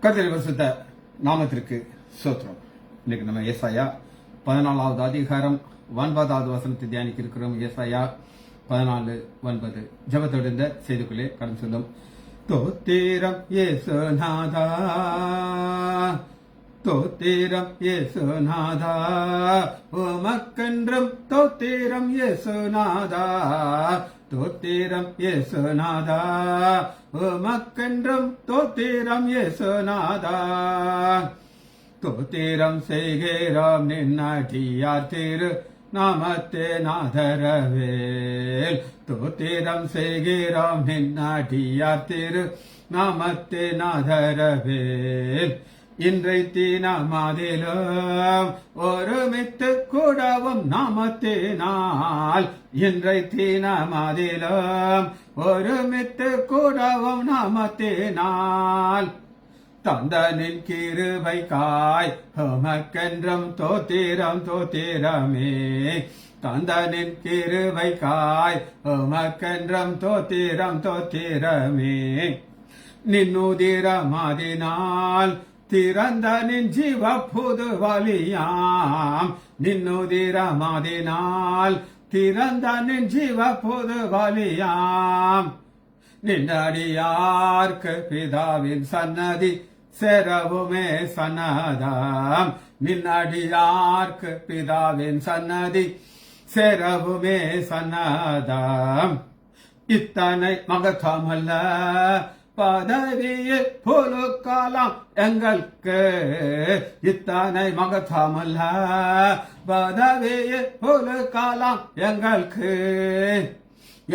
கர்த்தருடைய பரிசுத்த நாமத்திற்கு ஸ்தோத்திரம். இன்னைக்கு நம்ம ஏசாயா 14வது அதிகாரம் 9வது வசனத்தை தியானிக்க இருக்கிறோம். ஏசாயா 14:9 ஜெபத்தோடு இந்த செய்திக்குள்ளே கடந்து சொல்லும். தோத்திரம் இயேசுநாதா, தோத்திரம் இயேசுநாதா, உமக்கென்றும் தோத்திரம் இயேசுநாதா, தோத்திரம் இயேசுநாதா, உமக்கென்றும் தோத்திரம் இயேசுநாதா, தோத்திரம் செய்கிறோம் நின்னடியார் திரு நாமத்தே நாதரவேல், தோத்திரம் செய்கிறோம் நின்னடியார் திரு நாமத்தே நாதரவேல். இன்றைத்தி நாமதிலும் ஒருமித்து கூடவும் நாமத்தினால், இன்றைத்தி நாமதிலும் ஒருமித்து கூடவும் நாமத்தினால், தந்தனின் கிருபை காய் உமக்கென்றும் தோத்திரம் தோத்திரமே, தந்தனின் கிருபை காய் உமக்கென்றும் தோத்திரம் தோத்திரமே. நின்னுதிரமதினால் திறந்த நின் ஜீவ புது வலியாம், நின்னுதிரமதினால் திறந்த நின் ஜீவ புது வலியாம், நின்னடியார்க்கு பிதாவின் சன்னதி சேரவுமே சன்னதாம், நின்னடியார்க்கு பிதாவின் சன்னதி சேரவுமே சன்னதாம். இத்தனை மகத்துவமல்ல பதவியில் புழுக்காலாம் எங்களுக்கு, இத்தனை மகத்துவமல்ல பதவியில் புழுக்காலாம் எங்களுக்கு,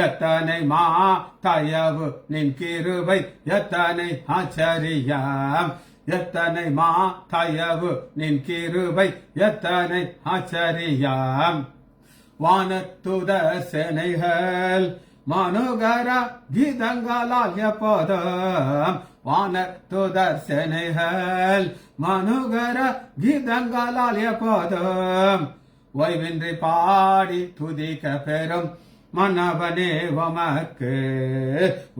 எத்தனை மா தயவு நின் கிருபை எத்தனை ஆச்சரியம், எத்தனை மா தயவு நின் கிருபை எத்தனை ஆச்சரியம். வானத்துத சேனைகள் மனுகர கீதங்களால் எப்போதும், வானத்துதர் சேனைகள் மனுகர கீதங்களால் எப்போதும், ஓய்வின்றி பாடி துதிக்க பெறும் மன்னவனே உமக்கு,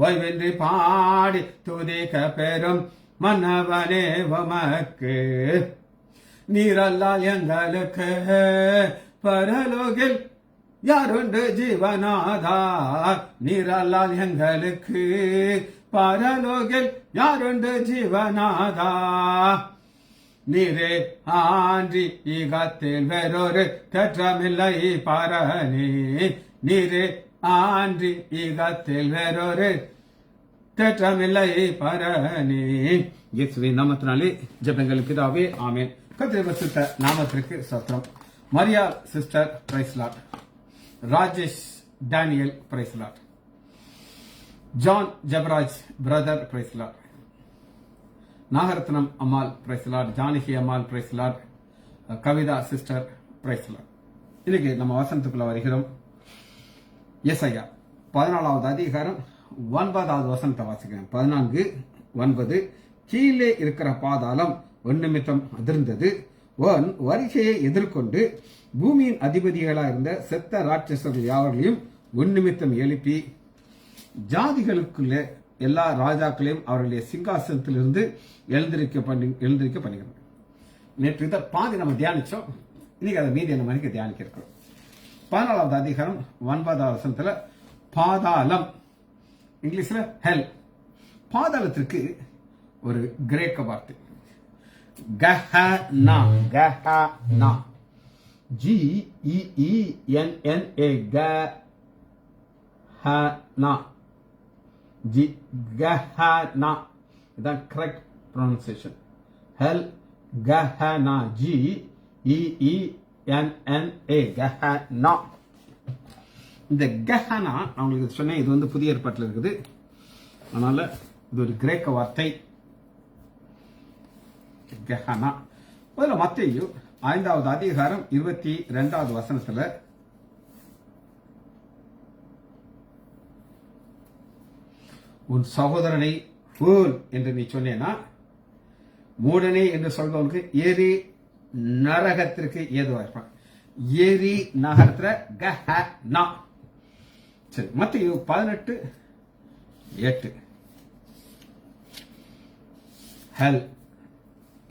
ஓய்வின்றி பாடி துதிக்க பெறும் மன்னவனே உமக்கு. நீரல்லால் எங்களுக்கு பரலோகில் யாருண்டு ஜீவநாதா, நீரல்லால் எங்களுக்கு பரலோகில் யாருண்டு ஜீவநாதா, நீரே ஆன்றி ஈகத்தில் வேறொரு தேற்றமில்லை பரணி, நீரே ஆன்றி ஈகத்தில் வேறொரு தேற்றமில்லை பரணி. இயேசுவின் நாமத்தினாலே ஜெபங்கள் பிதாவே, ஆமென். கர்த்தருடைய பரிசுத்த நாமத்திற்கு ஸ்தோத்திரம். Maria sister praise Lord, Rajesh Daniel praise Lord, John Jabaraj brother praise Lord, Nagarathnam Ammal praise Lord, Janaki Ammal praise Lord, Kavitha sister praise Lord. இன்னைக்கு நம்ம வசனத்துக்குள்ள வருகிறோம். ஏசாயா 14வது அதிகாரம் 9வது வசனத்தை வாசிக்கிறேன். 14:9 கீழே இருக்கிற பாதாளம் ஒன் நிமித்தம் அதிர்ந்தது, ஒன் வருகையை எதிர்கொண்டு பூமியின் அதிபதிகளாக இருந்த செத்த ராட்சசர்கள் யாவர்களையும் ஒன் நிமித்தம் எழுப்பி ஜாதிகளுக்குள்ள எல்லா ராஜாக்களையும் அவர்களுடைய சிங்காசனத்திலிருந்து எழுந்திருக்க பண்ணுகிறோம். நேற்று இதை பாதி நம்ம தியானிச்சோம். இன்னைக்கு அதை மீதி என்ன மணிக்கு தியானிக்க இருக்கிறோம். 14வது அதிகாரம் 9வது வசனத்துல பாதாளம், இங்கிலீஷ்ல ஹெல். பாதாளத்திற்கு ஒரு கிரேக்க வார்த்தை கஹனா, கஹனா, GEENNA, கஹனா, கஹனா, இதான் கரெக்ட் ப்ரொனன்சியேஷன். ஹெல் கஹனா, GEENNA, கஹனா. இந்த கஹனா நான் உங்களுக்கு சொன்னேன், இது வந்து புதிய ஏற்பாட்டில் இருக்குது. அதனால இது ஒரு கிரேக்க வார்த்தை கஹனா. முதல்ல மத்தேயு 5வது அதிகாரம் 22வது வசனத்துல உன் சகோதரனை ஃபூல் என்று நீ சொன்னேனா, மூடனே என்று சொல்பவனுக்கு எரி நரகத்திற்கு ஏதுவா இருப்பான். எரி நகரத்துல கஹனா. சரி, மத்தேயு 18:8 ஹெல்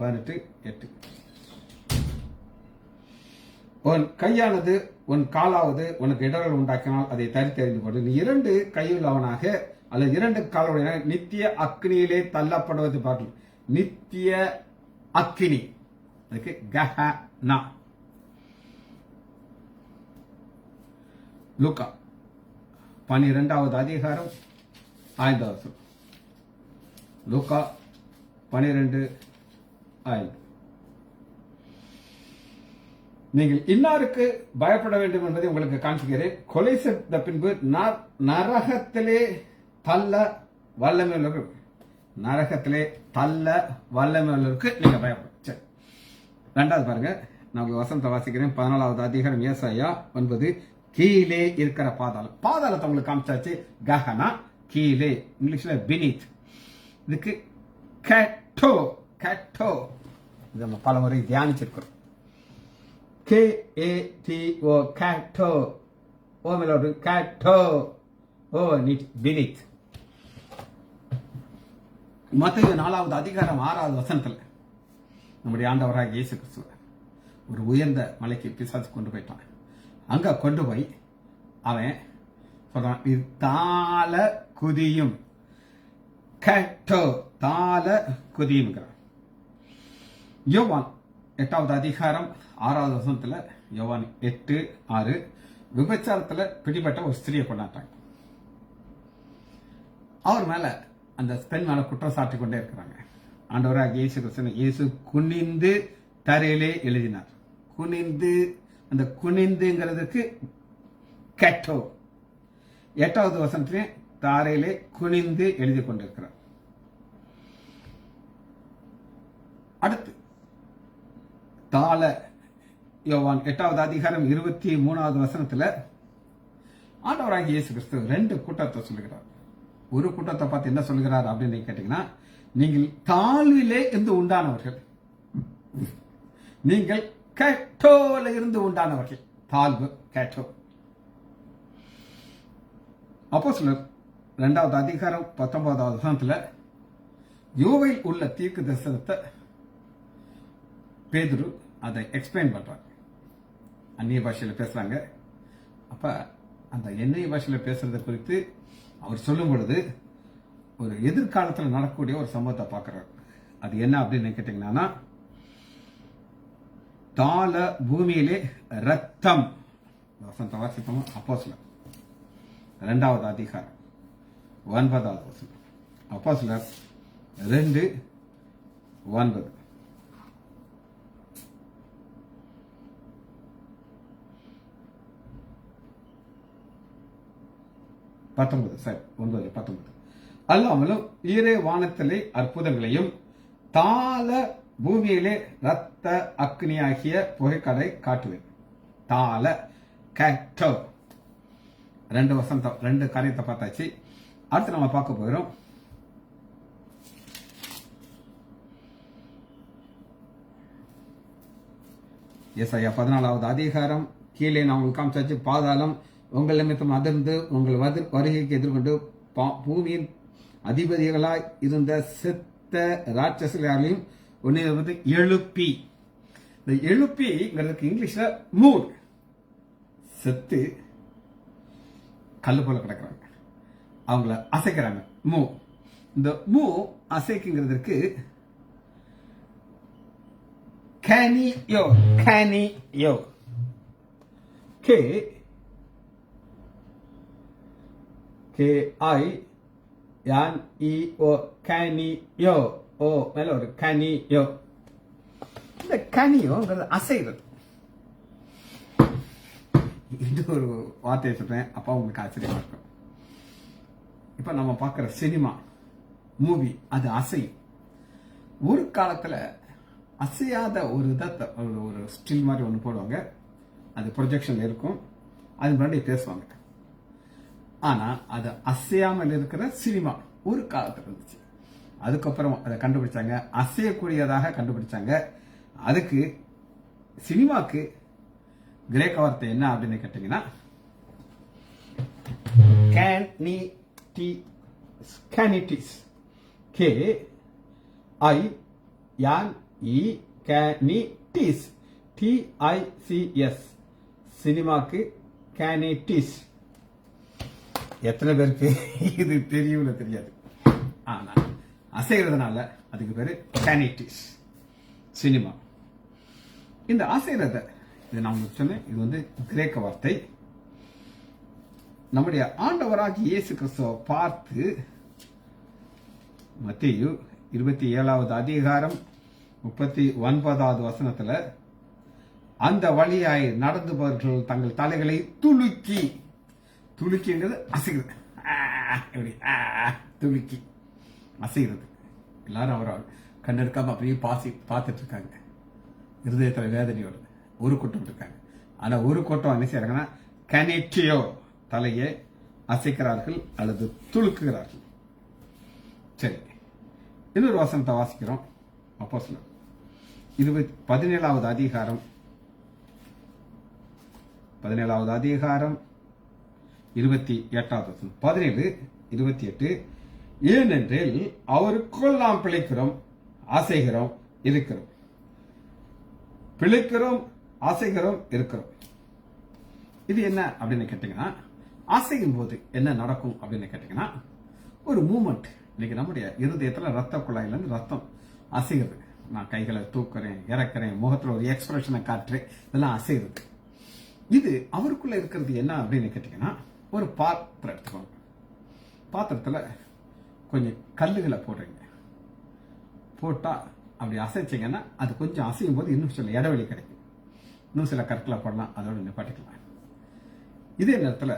18 8. உன் கையானது உன் காலாவது உனக்கு இடர்கள் உண்டாக்கினால் அதை தரித்தெறிந்து கொண்டு நீ 2 கையுள்ளவனாக அல்லது 2 காலுடைய நித்திய அக்னியிலே தள்ளப்படுவது பார்க்கணும். நித்திய அக்னி, அதுக்கு கஹனா. லூக்கா 12வது அதிகாரம் 5வது வசனம். லூக்கா 12:5. நீங்கள் இன்னாருக்கு பயப்பட வேண்டும் என்பதை உங்களுக்கு காண்பிக்கிறேன். கொலை செய்த பின்பு நரகத்திலே தள்ள வல்லமை உள்ளவர்கள், நரகத்திலே தள்ள வல்லமை உள்ளவருக்கு நீங்க பயப்படும். சரி, 2வது பாருங்க, நான் வசனத்தை வாசிக்கிறேன். 14வது அதிகாரம் ஏசாயா 9. கீழே இருக்கிற பாதாளம். பாதாளத்தை உங்களுக்கு காமிச்சாச்சு. கஹனா கீழே, இங்கிலீஷ்ல beneath. இதுக்கு கேட்டோ, கேட்டோ இது நம்ம பல முறை தியானிச்சிருக்கிறோம். KATO, கேட்டோ. ஓ மேலோடு கேட்டோ, ஓ beneath. மத்தேயு 4வது அதிகாரம் 6வது வசனத்துல நம்முடைய ஆண்டவராக இயேசு கிறிஸ்து ஒரு உயர்ந்த மலைக்கு பிசாசு கொண்டு போயிட்டான். அங்க கொண்டு போய் அவன் சொல்றான், இது தாள குதியும். கேட்டோ, தாள குதியும். யோவான் 8வது அதிகாரம் 6வது வசனத்துல, யோவான் 8:6, விபச்சாரத்துல பிடிபட்ட ஒரு ஸ்திரியை கொண்டாட்டாங்க. அவர் மேல அந்த பெண் மேல குற்றம் சாட்டி கொண்டே இருக்கிறாங்க. ஆண்டவராக இயேசு கிறிஸ்து, இயேசு குனிந்து தரையிலே எழுதினார். குனிந்து, அந்த குனிந்துங்கிறதுக்கு கேட்டோ. 8வது வசனத்திலே தாரையிலே குனிந்து எழுதி கொண்டிருக்கிறார். அடுத்து தாள, யோவான் 8வது அதிகாரம் 23வது வசனத்துல ஆண்டவராகிய இயேசு கிறிஸ்து 2 கூட்டத்தை சொல்லுகிறார். ஒரு கூட்டத்தை பார்த்து என்ன சொல்லுகிறார் அப்படின்னு கேட்டீங்கன்னா, நீங்கள் தாழ்விலே இருந்து உண்டானவர்கள், நீங்கள் கேட்டோல இருந்து உண்டானவர்கள். தாழ்வு, கேட்டோ. அப்போஸ்தலர் 2வது அதிகாரம் 19வது வசனத்துல யோவேல் உள்ள தீர்க்க தரிசனத்தை பேதுரு அதை எக்ஸ்பிளைன் பண்றாங்க. அந்நிய பாஷையில பேசுறாங்க. அப்ப அந்த எண்ணெய் பாஷையில பேசுறது குறித்து அவர் சொல்லும் பொழுது ஒரு எதிர்காலத்தில் நடக்கக்கூடிய ஒரு சம்பவத்தை பார்க்கிறார். அது என்ன அப்படின்னு கேட்டீங்கன்னா, தாள பூமியிலே ரத்தம். வசனத்தை வாசிப்போம். அப்போஸ்தலர் 2வது அதிகாரம் 9வது வசனம். அப்போஸ்தலர் 2:9. அல்லாமலும் ஈரே வானத்திலே அற்புதங்களையும் தாள பூமியிலே ரத்த அக்னியாகிய புகைக்கடை காட்டுவேன். தாள, கேட்டோ. 2 காரியத்தை பார்த்தாச்சு. அடுத்து நம்ம பார்க்க போகிறோம் ஏசாயா 14வது அதிகாரம். கீழே நான் உங்களுக்கு காமிச்சாச்சு. பாதாளம் உங்கள் நிமித்தம் அதிர்ந்து உங்கள் வருகைக்கு எதிர்கொண்டு பூமியின் அதிபதிகளாய் இருந்த செத்த ராட்சசர்களையும் ஒன்னு எழுப்பி. இந்த எழுப்பிங்கிறதுக்கு இங்கிலீஷ்ல மூட். செத்து கல்லு போல கிடக்குறாங்க, அவங்கள அசைக்கிறாங்க. மூ. இந்த மூ அசைக்குங்கிறதுக்கு கேனியோ, கேனியோ. KINEO, கேனியோ. ஓ மேல ஒரு கேனியோ. இந்த கேனியோங்கிறது அசைறது. இது ஒரு வார்த்தையை சொல்றேன், அப்பா உங்களுக்கு ஆச்சரியமா இருக்கும். இப்ப நம்ம பார்க்கிற சினிமா, மூவி, அது அசையும். ஒரு காலத்துல அசையாத ஒரு இதை ஒரு ஸ்டில் மாதிரி ஒன்று போடுவாங்க. அது ப்ரொஜெக்ஷன் இருக்கும், அது முன்னாடி பேசுவாங்க. ஆனா அது அசையாமல் இருக்கிற சினிமா ஒரு காலத்துல இருந்துச்சு. அதுக்கப்புறம் அதை கண்டுபிடிச்சாங்க, அசையக்கூடியதாக கண்டுபிடிச்சாங்க. அதுக்கு சினிமாக்கு கிரேக்க வார்த்தை என்ன அப்படின்னு கேட்டீங்கன்னா, கேனிட்டிஸ். KINETIS. கேனிட்டிஸ், TICS, சினிமாக்கு கேனிட்டிஸ். எத்தனை பேருக்கு இது தெரியும்னு தெரியாது. ஆனா அசைகிறதுனால அதுக்கு பேரு கேனிட்டிஸ், சினிமா. இந்த அசைகிறத, இது நான் உங்களுக்கு சொன்னேன், இது வந்து கிரேக்க வார்த்தை. நம்முடைய ஆண்டவராகி இயேசு கிறிஸ்துவை பார்த்து மத்தேயு 27வது அதிகாரம் 39வது வசனத்துல, அந்த வழியாய் நடந்துபவர்கள் தங்கள் தலைகளை துலுக்கி, துலுக்கிங்கிறது அசைகிறது, துலுக்கி அசைகிறது. எல்லாரும் அவரை கண்ணெடுக்காம அப்படியே பார்த்துட்டு இருக்காங்க. இருதயத்துல வேதனையோடு ஒரு கூட்டம் இருக்காங்க. ஆனா ஒரு கூட்டம் என்ன செய்யறாங்கன்னா, கனெக்டியோ, தலையை அசைக்கிறார்கள் அல்லது துளுக்குகிறார்கள். சரி, இன்னொரு வசனத்தை வாசிக்கிறோம். அப்போஸ்தலர் 17வது அதிகாரம் 28வது வசனம், 17, 28. ஏனென்றில் அவருக்குள் நாம் பிழைக்கிறோம், அசைகிறோம், இருக்கிறோம். பிழைக்கிறோம், அசைகிறோம், இருக்கிறோம். இது என்ன அப்படின்னு கேட்டீங்கன்னா, அசையும் போது என்ன நடக்கும் அப்படின்னு கேட்டீங்கன்னா, ஒரு மூமெண்ட். இன்னைக்கு நம்முடைய இருதயத்துல ரத்த குழாயில இருந்து ரத்தம் அசைகிறது. நான் கைகளை தூக்குறேன், இறக்குறேன், முகத்துல ஒரு எக்ஸ்பிரஷனை காட்டுறேன், இதெல்லாம் அசைகிறது. இது அவருக்குள்ள இருக்கிறது என்ன அப்படின்னு கேட்டீங்கன்னா, ஒரு பாத்திரம் எடுத்துக்கோங்க. பாத்திரத்துல கொஞ்சம் கல்லுகளை போடுறீங்க. போட்டா அப்படி அசைச்சிங்கன்னா அது கொஞ்சம் அசையும் போது இன்னும் சில இடைவெளி கிடைக்கும். இன்னும் சில கற்களை போடலாம், அதோட நிப்பாட்டிக்கலாம். இதே நேரத்தில்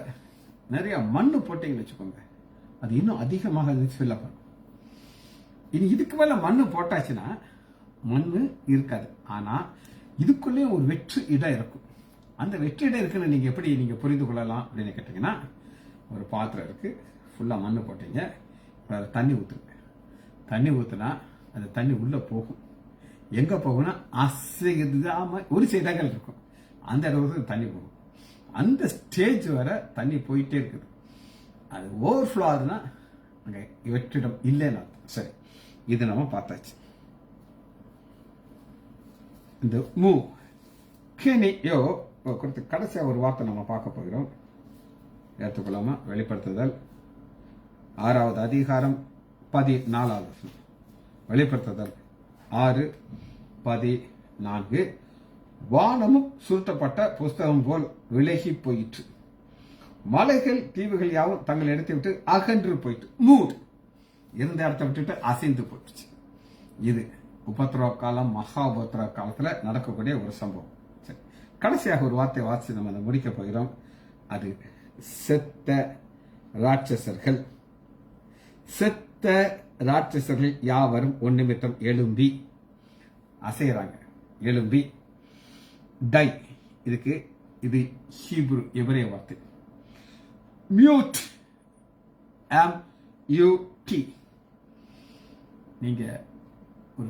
நிறைய மண்ணு போட்டீங்கன்னு வச்சுக்கோங்க, அது இன்னும் அதிகமாக ஃபில் பண்ணும். இனி இதுக்கு மேல மண்ணு போட்டாச்சுன்னா மண்ணு இருக்காது. ஆனா இதுக்குள்ளேயும் ஒரு வெற்று இடம் இருக்கும். அந்த வெற்று இடம் இருக்குன்னு நீங்க எப்படி நீங்க புரிந்து கொள்ளலாம் அப்படின்னு கேட்டீங்கன்னா, ஒரு பாத்திரம் இருக்கு, ஃபுல்லா மண்ணு போட்டீங்க, தண்ணி ஊத்துங்க. தண்ணி ஊத்துனா அந்த தண்ணி உள்ள போகும். எங்க போகும்னா அசையாம ஒரு சில இடங்கள் இருக்கும், அந்த இடத்துக்கு தண்ணி போகும். அந்த ஸ்டேஜ் வர தண்ணி போயிட்டே இருக்குது. அது ஓவர்ஃப்ளோ ஆகுதுன்னா அங்க வெற்றிடம் இல்லைன்னு அர்த்தம். சரி, இது நம்ம பார்த்தாச்சு. இந்த மூவ் கேனியோ குறித்து கடைசியா ஒரு வார்த்தை நம்ம பார்க்க போகிறோம். ஏற்றுக்கொள்ளாம வெளிப்படுத்துதல் 6வது அதிகாரம் 14வது வசனம். வெளிப்படுத்துதல் 6:14. வானமும் சுருட்டப்பட்ட புஸ்தகம் போல் விலகி போயிற்று, மலைகள் தீவுகள் யாவும் தங்களை எடுத்து விட்டு அகன்று போயிட்டு, மூட் இருந்த இடத்தை விட்டுட்டு அசைந்து போயிடுச்சு. இது உபத்திரவ காலம், மகா உபத்திரவ காலத்துல நடக்கக்கூடிய ஒரு சம்பவம். சரி, கடைசியாக ஒரு வார்த்தை வாசி நம்ம அதை முடிக்க போகிறோம். அது செத்த ராட்சசர்கள். செத்த ராட்சசர்கள் யாவரும் ஒன்னிமித்தம் எழும்பி அசைறாங்க. எழும்பி டை, இதுக்கு இது ஹீப்ரு எபிரேய வார்த்தை. Mute, MUT. நீங்க ஒரு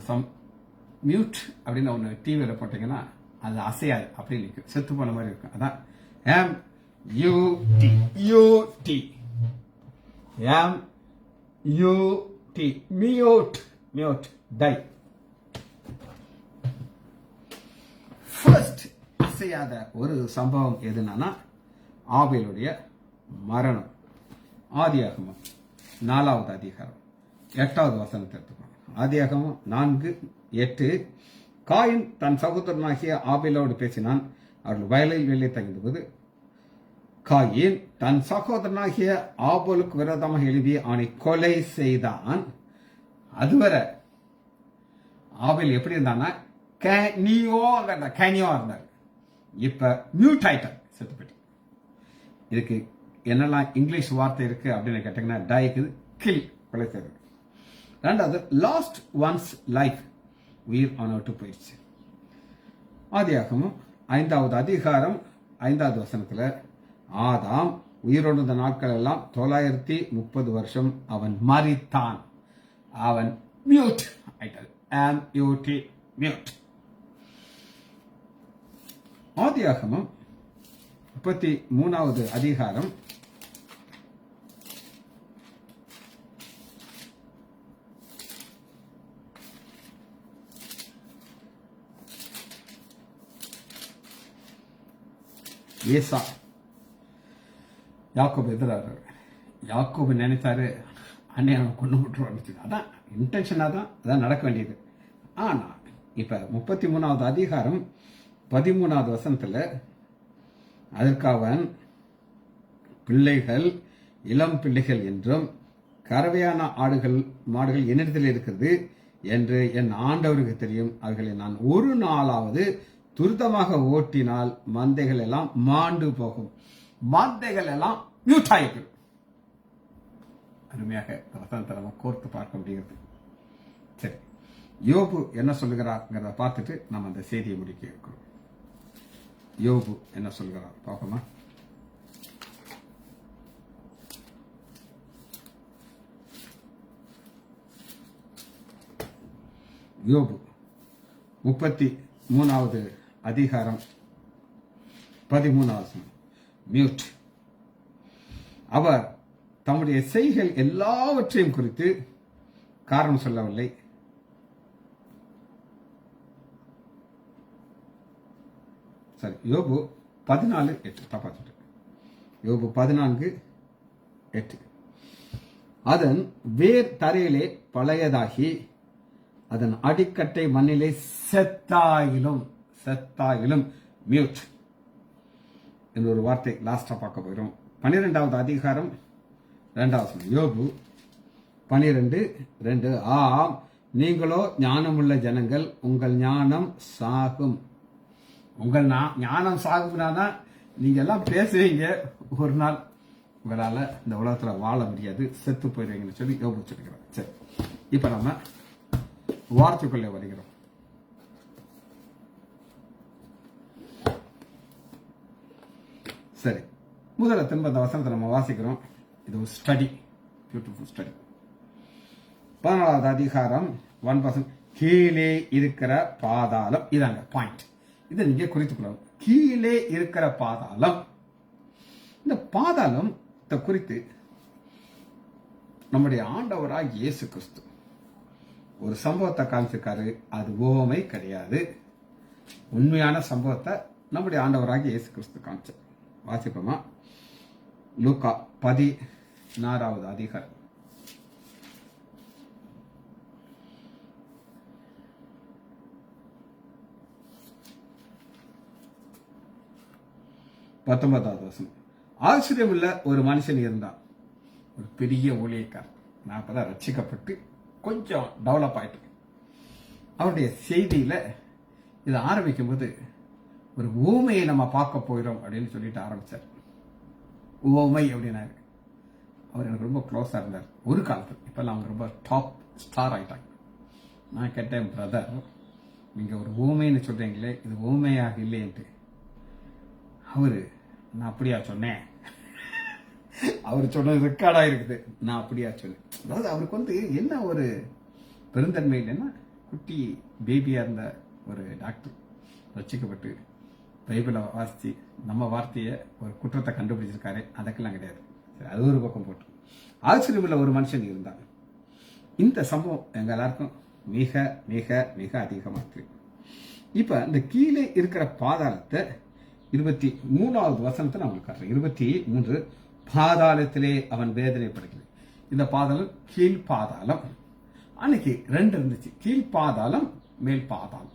மியூட் அப்படின்னு ஒன்று டிவியில போட்டீங்கன்னா அது அசையாது, அப்படி நிற்கும், செத்து போன மாதிரி இருக்கும். அதான் MUT, UT, MUT, mute, mute, டை. ஃபர்ஸ்ட் அசையாத ஒரு சம்பவம் எதுனா ஆபேலுடைய மரணம். ஆதியாகமம் 4வது அதிகாரம் 8வது வசனத்தை எடுத்துக்கணும். ஆதியாகமம் 4:8. காயின் தன் சகோதரனாகிய ஆபேலோடு பேசினான். அவர்கள் வயலில் வெளியே தங்கியபோது காயின் தன் சகோதரனாகிய ஆபேலுக்கு விரோதமாக எழுதி அவனை கொலை செய்தான். அதுவரை ஆபேல் எப்படி இருந்தான்னா கேனியோ இருந்தார். இப்ப மியூட் ஆயிட்டார், செத்து போயிட்டு. இதுக்கு என்னெல்லாம் இங்கிலீஷ் வார்த்தை இருக்கு அப்படின்னு கேட்டீங்கன்னா, டைக்கு கில், கொலை செய்வது. ரெண்டாவது லாஸ்ட் ஒன்ஸ் லைஃப், உயிர் அவனவிட்டு போயிடுச்சு. ஆதியாகமம் 5வது அதிகாரம் 5வது வசனத்துல, ஆதாம் உயிரோடு இருந்த நாட்கள் எல்லாம் 930 வருஷம் அவன் மரித்தான். அவன் மியூட் ஆயிட்டார். MUT, mute. ஆதியாகமம் 33வது அதிகாரம் 1 ஏசா யாக்கோபு எதிராக யாக்கோபு நினைத்தாரு அன்னையை அவன் கொண்டு விட்டுருவான்னு. அதான் இன்டென்ஷனாக தான் அதான் நடக்க வேண்டியது. ஆனால் இப்போ 33வது அதிகாரம் 13வது வசனத்தில் அதற்கு அவன் பிள்ளைகள் இளம் பிள்ளைகள் என்றும் கறவையான ஆடுகள் மாடுகள் என்னிடத்தில் இருக்கிறது என்று என் ஆண்டவருக்கு தெரியும். அவர்களை நான் ஒரு நாளாவது துரிதமாக ஓட்டினால் மந்தைகள் எல்லாம் மாண்டு போகும், மந்தைகள் எல்லாம் மியூட் ஆகிடும். அருமையாக வசனத்தை நம்ம கோர்த்து பார்க்க முடிகிறது. சரி, யோபு என்ன சொல்லுகிறார்ங்கிறத பார்த்துட்டு நம்ம அந்த செய்தியை முடிக்க இருக்கிறோம். யோபு என்ன சொல்கிறார் பார்ப்போமா? யோபு 33வது அதிகாரம் 13வது மியூட். அவர் தம்முடைய செய்கள் எல்லாவற்றையும் குறித்து காரணம் சொல்லவில்லை. சரி, யோபு 14:8 தப்பாச்சு. யோபு 14:8 அதன் வேர் தரையிலே பழையதாகி அதன் அடிக்கட்டை மண்ணிலே செத்தாயிலும் மியூட் என்ற ஒரு வார்த்தை லாஸ்டா பார்க்க போகிறோம். 12வது அதிகாரம் 2வது யோபு 12:2 ஆம், நீங்களோ ஞானமுள்ள ஜனங்கள், உங்கள் ஞானம் சாகும். உங்கள் ஞானம் சாகும்னா நீங்க எல்லாம் பேசுவீங்க, ஒரு நாள் உங்களால இந்த உலகத்துல வாழ முடியாது, செத்து போயிருவீங்கன்னு சொல்லி யோபு சொல்லிக்கிறோம். சரி, இப்ப நம்ம வார்த்தைக்குள்ளே வருகிறோம். சரி, முதல்ல திரும்ப அந்த வசனத்தை நம்ம வாசிக்கிறோம். இது ஒரு ஸ்டடி, பியூட்டிஃபுல் ஸ்டடி. 14வது அதிகாரம் 1% கீழே இருக்கிற பாதாளம், இதாங்க பாயிண்ட். இதை நீங்க குறித்துக்கணும். கீழே இருக்கிற பாதாளம். இந்த பாதாளம் குறித்து நம்முடைய ஆண்டவராக இயேசு கிறிஸ்து ஒரு சம்பவத்தை காமிச்சிருக்காரு. அது உவமை கிடையாது, உண்மையான சம்பவத்தை நம்முடைய ஆண்டவராக இயேசு கிறிஸ்து காமிச்சார். வாசிப்போமா? லூக்கா 16வது அதிகாரம் 19வது வசனம். ஆச்சரியமுள்ள ஒரு மனுஷன் இருந்தான், ஒரு பெரிய ஊழியக்காரர். நான் அப்பதான் ரட்சிக்கப்பட்டு கொஞ்சம் டெவலப் ஆயிட்டு அவருடைய செய்தியில இதை ஆரம்பிக்கும் போது ஒரு ஊமையை நம்ம பார்க்க போயிடும் அப்படின்னு சொல்லிட்டு ஆரம்பிச்சார். ஊமை அப்படின்னாரு. அவர் எனக்கு ரொம்ப க்ளோஸா இருந்தார் ஒரு காலத்தில். இப்பெல்லாம் அவங்க ரொம்ப டாப் ஸ்டார் ஆயிட்டாங்க. நான் கேட்டேன், பிரதர் நீங்க ஒரு ஊமைன்னு சொல்றீங்களே, இது ஊமையாக இல்லைன்ட்டு. அவரு, நான் அப்படியா சொன்னேன்? அவர் சொன்னது ரெக்கார்டா இருக்குது. நான் அப்படியா சொன்னேன். அதாவது அவருக்கு வந்து என்ன ஒரு பெருந்தன்மை இல்லைன்னா, குட்டி பேபியா இருந்த ஒரு டாக்டர் ரசிக்கப்பட்டு பைபிளை வாசிச்சு நம்ம வார்த்தையை ஒரு குற்றத்தை கண்டுபிடிச்சிருக்காரு. அதற்கெல்லாம் கிடையாது. சரி, அது ஒரு பக்கம் போட்டு ஆச்சரியமுள்ள ஒரு மனுஷன் இருந்தான். இந்த சம்பவம் எங்க எல்லாருக்கும் மிக மிக மிக அதிகமாக இருக்கு. இப்ப இந்த கீழே இருக்கிற பாதாளத்தை 23வது வசனத்தை நான் உங்களுக்கு காட்டுறேன். 23 பாதாளத்திலே அவன் வேதனைப்படுகிறது. இந்த பாதாளம் கீழ் பாதாளம். அன்னைக்கு 2 இருந்துச்சு, கீழ் பாதாளம் மேல் பாதாளம்.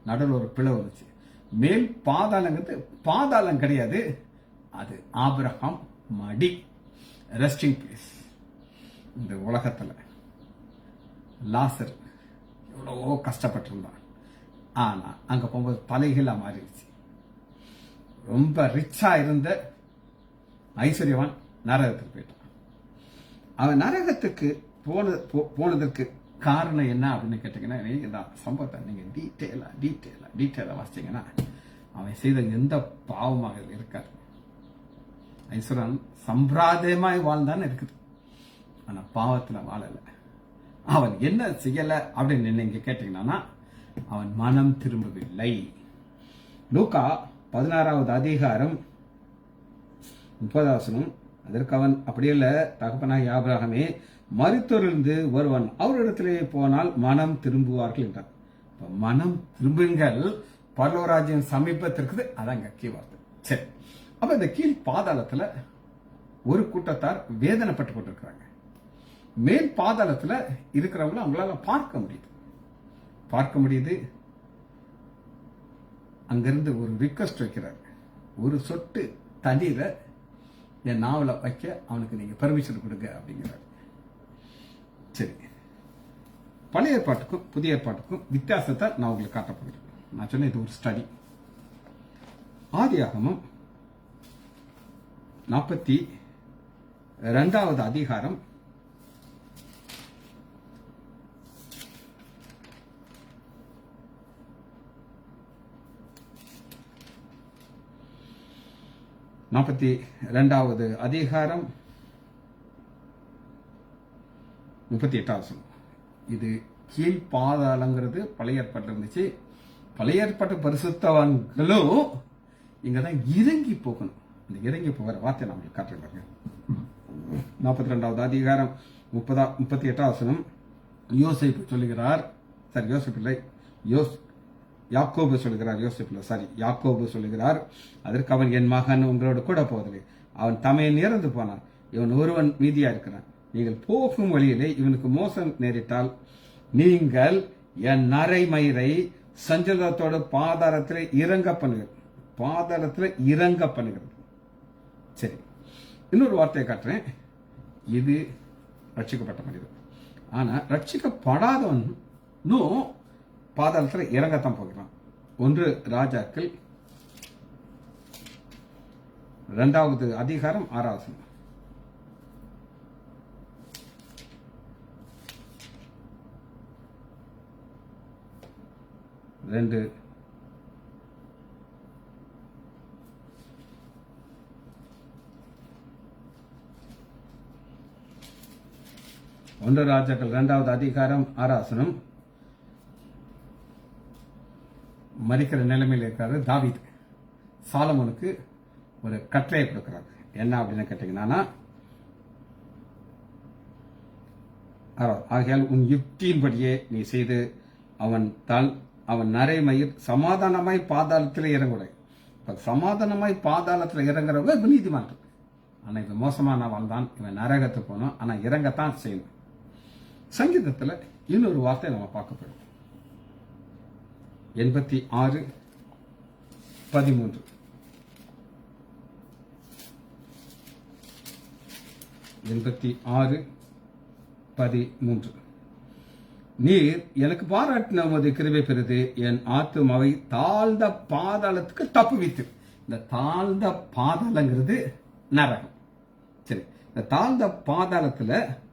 நடுவில் ஒரு பிளவு இருந்துச்சு. மேல் பாதாளங்கிறது பாதாளம் கிடையாது, அது ஆபிரகாம் மடி, ரெஸ்டிங் பிளேஸ். இந்த உலகத்துல லாசர் எவ்வளவோ கஷ்டப்பட்டிருந்தான். ஆனா அங்க போகும்போது தலைகீழா மாறிடுச்சு. ரொம்ப ரிச்சா இருந்த ஐஸ்வர்யவான் நரகத்துக்கு போயிட்டான். அவன் நரகத்துக்கு போனதற்கு காரணம் என்ன அப்படின்னு கேட்டீங்கன்னா, இந்த சம்பவத்தை நீங்க டீட்டெயிலா வாசிச்சீங்கன்னா அவன் செய்த எந்த பாவமாக இருக்காது. ஐஸ்வரன் சம்பிரதாயமாய் வாழ்ந்தான்னு இருக்குது, ஆனா பாவத்துல வாழல. அவன் என்ன செய்யல அப்படின்னு நீங்க கேட்டீங்கன்னா, அவன் மனம் திரும்பவில்லை. லூக்கா 16வது அதிகாரம் 30வது வசனம். அதற்கு அவன், அப்படியல்ல தகப்பனாகிய ஆபிரகாமே, மரித்தோரிலிருந்து ஒருவன் அவரிடத்திலே போனால் மனம் திரும்புவார்கள் என்றார். மனம் திரும்புங்கள், பரலோக ராஜ்யம் சமீபத்திற்கு. அதாங்க கீ வார்த்தை. சரி, அப்ப இந்த கீழ் பாதாளத்துல ஒரு கூட்டத்தார் வேதனைப்பட்டு கொண்டிருக்கிறாங்க. மேல் பாதாளத்துல இருக்கிறவங்கள அவங்களால பார்க்க முடியுது. அங்கிருந்து ஒரு ரிக்வெஸ்ட் வைக்கிறார், ஒரு சொட்டு தண்ணீரை என் நாவல வைக்க அவனுக்கு நீங்க பெர்மிஷன் கொடுங்க அப்படிங்கிறார். சரி, பழைய ஏற்பாட்டுக்கும் புதிய ஏற்பாட்டுக்கும் வித்தியாசத்தை நான் உங்களுக்கு காட்ட போகிறேன். நான் சொன்ன இது ஒரு ஸ்டடி. ஆதியாகமம் 42வது அதிகாரம் 38வது இது கீழ் பாதாளங்கிறது பழைய ஏற்பாட்டில் இருந்துச்சு. பழைய ஏற்பாட்டு பரிசுத்தவான்களும் இங்கதான் இறங்கி போகணும். இந்த இறங்கி போகிற வார்த்தை நான் உங்களுக்கு காட்டுறேன். 42வது அதிகாரம் 38 யோசேப்பு சொல்லுகிறார். சரி, யோசேப்பு இல்லை, யாக்கோபு சொல்லுகிறார். யோசேப்பு இல்லை, சாரி, யாக்கோபு சொல்லுகிறார். அதற்கு அவன், என் மகன் உங்களோட கூட போவதில்லை, அவன் தமையன் இறந்து போனான், இவன் ஒருவன் மீதியா இருக்கிறான். நீங்கள் போகும் வழியிலே இவனுக்கு மோசம் நேரிட்டால் நீங்கள் என் நரைமயிரை சஞ்சலத்தோட பாதாளத்தில் இறங்க பண்ணுகிறது. சரி, இன்னொரு வார்த்தையை காட்டுறேன். இது ரட்சிக்கப்பட்ட மனிதன். ஆனா ரட்சிக்கப்படாதவனும் பாதாளத்தில் இறங்கத்தான் போகிறான். 1 ராஜாக்கள் 2வது அதிகாரம் 6வது 2 1 ராஜாக்கள் 2வது அதிகாரம் 6வது மரிக்கிற நிலைமையில் இருக்காரு தாவீது. சாலமோனுக்கு ஒரு கட்டளையை கொடுக்கிறார். என்ன அப்படின்னு கேட்டீங்கன்னா, ஆகையால் உன் யுக்தியின்படியே நீ செய்து அவன் நரைமயிர் சமாதானமாய் பாதாளத்தில் இறங்குடைய. சமாதானமாய் பாதாளத்தில் இறங்குறவங்க நீதிமான்கள். ஆனா இது மோசமான வாழ்ந்தான், இவன் நரகத்து போனோம், ஆனா இறங்கத்தான் செய்யணும். சங்கீதத்துல இன்னொரு வார்த்தை நம்ம பார்க்க போறோம். 86:13 86:13 நீர் எனக்கு பாராட்டின உமது கிருபை பெறுது, என் ஆத்துமாவை தாழ்ந்த பாதாளத்துக்கு தப்புவித்து. இந்த தாழ்ந்த பாதாளங்கிறது நரகம். சரி, இந்த தாழ்ந்த பாதாளத்துல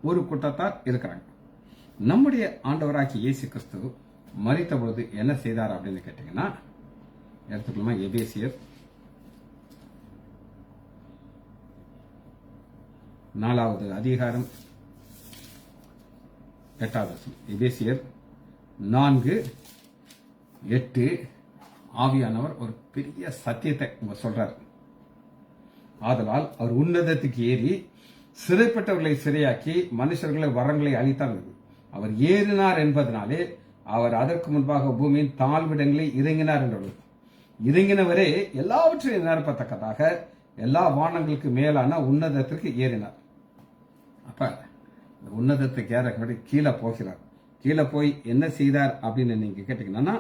ஒரு கூட்டத்தார் இருக்கிறாங்க. நம்முடைய ஆண்டவராகிய இயேசு கிறிஸ்து மரித்த பொழுது என்ன செய்தார் அப்படின்னு கேட்டீங்கன்னா, எடுத்துக்கலாமா? எபேசியர் 4வது அதிகாரம் 8வது எபேசியர் 4:8 ஆவியானவர் ஒரு பெரிய சத்தியத்தை சொல்றார். ஆதலால் அவர் உன்னதத்துக்கு ஏறி சிறைப்பட்டவர்களை சிறையாக்கி மனுஷர்களை வரங்களை அளித்தார். அவர் ஏறினார் என்பதனாலே அவர் அதற்கு முன்பாக பூமியின் தாழ்விடங்களை இறங்கினார் என்றது. இறங்கினவரே எல்லாவற்றையும் நிரப்பத்தக்கதாக எல்லா வானங்களுக்கு மேலான உன்னதத்திற்கு ஏறினார். அப்ப உன்னதத்துக்கு ஏற கீழே போகிறார். கீழே போய் என்ன செய்தார் அப்படின்னு நீங்க கேட்டீங்கன்னா,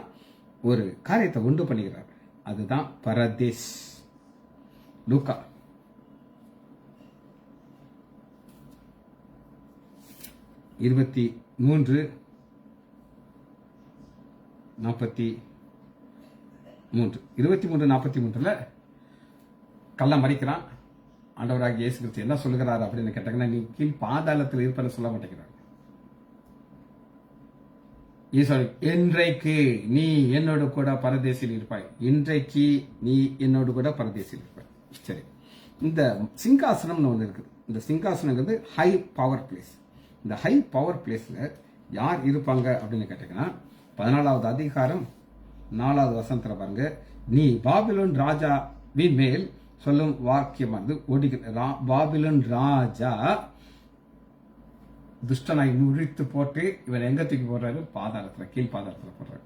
ஒரு காரியத்தை உண்டு பண்ணுகிறார். அதுதான் பரதேஸ். லூக்கா 23:43 கள்ள மறிக்கிறான். ஆண்டவராக இயேசு கிறிஸ்து என்ன சொல்லுகிறார் அப்படின்னு கேட்டாங்கன்னா, நீ கீழ் பாதாளத்தில் இருப்பன்னு சொல்ல மாட்டேங்கிறார். இன்றைக்கு நீ என்னோடு கூட பரதேசில் இருப்பாய். இன்றைக்கு நீ என்னோடு கூட பரதேசில் இருப்பாய். சரி, இந்த சிங்காசனம் ஒன்று இருக்குது. இந்த சிங்காசனங்கிறது ஹை பவர் பிளேஸ். இந்த ஹை பவர் பிளேஸ்ல யார் இருப்பாங்க அப்படின்னு கேட்டீங்கன்னா, 14வது அதிகாரம் 4வது வசனத்துல பாருங்க, நீ பாபிலோன் ராஜாவின் மேல் சொல்லும் வாக்கியமானது பாபிலோன் ராஜா துஷ்டனாய் முறித்து போட்டு இவன் எங்க தூக்கி போடுறாரு? பாதாளத்துல, கீழ் பாதாளத்துல போடுறாரு.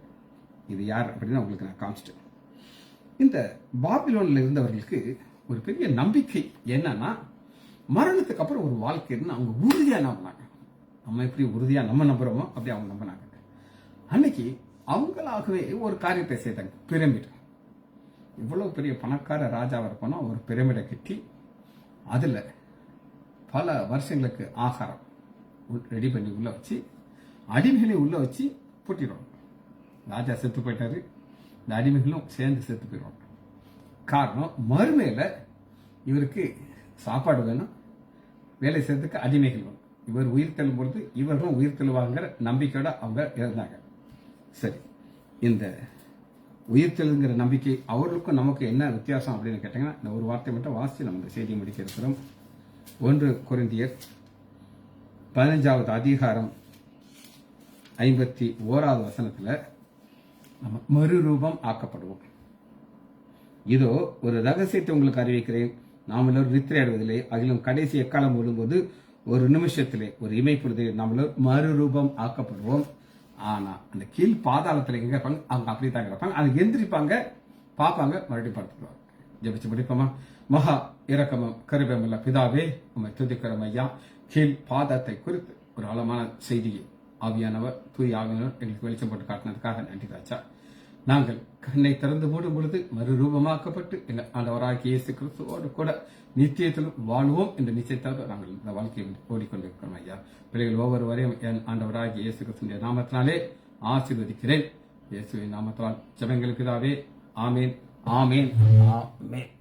இது யார் அப்படின்னு உங்களுக்கு நான் காமிச்சிட்டேன். இந்த பாபிலோன்ல இருந்தவர்களுக்கு ஒரு பெரிய நம்பிக்கை என்னன்னா, மரணத்துக்கு அப்புறம் ஒரு வாழ்க்கைன்னு அவங்க உறுதியா நம்பினாங்க. நம்ம எப்படி உறுதியா நம்ம நம்புறோமோ அப்படி அவங்க நம்பினாங்க. அன்னைக்கு அவங்களாகவே ஒரு காரியத்தை செய்தாங்க. பிரமிட், இவ்வளவு பெரிய பணக்கார ராஜாவா இருப்போனா ஒரு பிரமிடை கட்டி அதுல பல வருஷங்களுக்கு ஆகாரம் ரெடி பண்ணி உள்ள வச்சு அடிமைகளை உள்ள வச்சு பூட்டிடுவாங்க. ராஜா செத்து போயிட்டாரு, இந்த அடிமைகளும் சேர்ந்து செத்து போயிடுவாங்க. காரணம், மறுமையில இவருக்கு சாப்பாடு வேணும், வேலை செய்யறதுக்கு அடிமைகள் வேணும். இவர் உயிர் தள்ளும் பொழுது இவர்களும் உயிர் தள்ளுவாங்கிற நம்பிக்கையோட அவங்க இருந்தாங்க. சரி, இந்த உயிர் தெழுங்கிற நம்பிக்கை அவர்களுக்கும் நமக்கு என்ன வித்தியாசம் அப்படின்னு கேட்டீங்கன்னா, இந்த ஒரு வார்த்தை மட்டும் வாசித்து நம்ம இந்த செய்தியை முடிக்க இருக்கிறோம். 1 கொரிந்தியர் 15வது அதிகாரம் 51வது வசனத்துல நம்ம மறுரூபம் ஆக்கப்படுவோம். இதோ ஒரு ரகசியத்தை உங்களுக்கு அறிவிக்கிறேன், நாம் எல்லோரும் நித்திரை அடைவதில்லை, அதிலும் கடைசி எக்காலம் விழும்போது ஒரு நிமிஷத்திலே ஒரு இமைப்பொழுது நாம் எல்லோரும் மறுரூபம் ஆக்கப்படுவோம். ஆனா அந்த கீழ் பாதாளத்துல எங்க இருப்பாங்க, அவங்க அப்படி தான் இருப்பாங்க. அது எந்திரிப்பாங்க, பார்ப்பாங்க, மறுபடியும் படுத்துக்குவாங்க. ஜெபிச்சு முடிப்போமா? மகா இரக்கமும் கருபமுள்ள பிதாவே, உம்மை துதிக்கிறோம் ஐயா. கீழ் பாதத்தை குறித்து ஒரு ஆழமான செய்தியை ஆவியானவர், தூய் ஆவியானவர் எங்களுக்கு வெளிச்சம் போட்டு காட்டினதுக்காக நன்றி ராஜா. நாங்கள் கண்ணை திறந்து மூடும் பொழுது மறுரூபமாக்கப்பட்டு எங்கள் ஆண்டவராகிய இயேசு கிறிஸ்துவோடு கூட நித்தியத்திலும் வாழ்வோம் என்ற நிச்சயத்தோடு நாங்கள் இந்த வாழ்க்கையை ஓடிக்கொண்டிருக்கிறோம் ஐயா. பிள்ளைகள் ஒவ்வொருவரையும் என் ஆண்டவராகிய இயேசு கிறிஸ்துவின் நாமத்தினாலே ஆசீர்வதிக்கிறேன். இயேசுவின் நாமத்தால் ஜெபங்களுக்கு தாவே. ஆமேன், ஆமேன், ஆமேன்.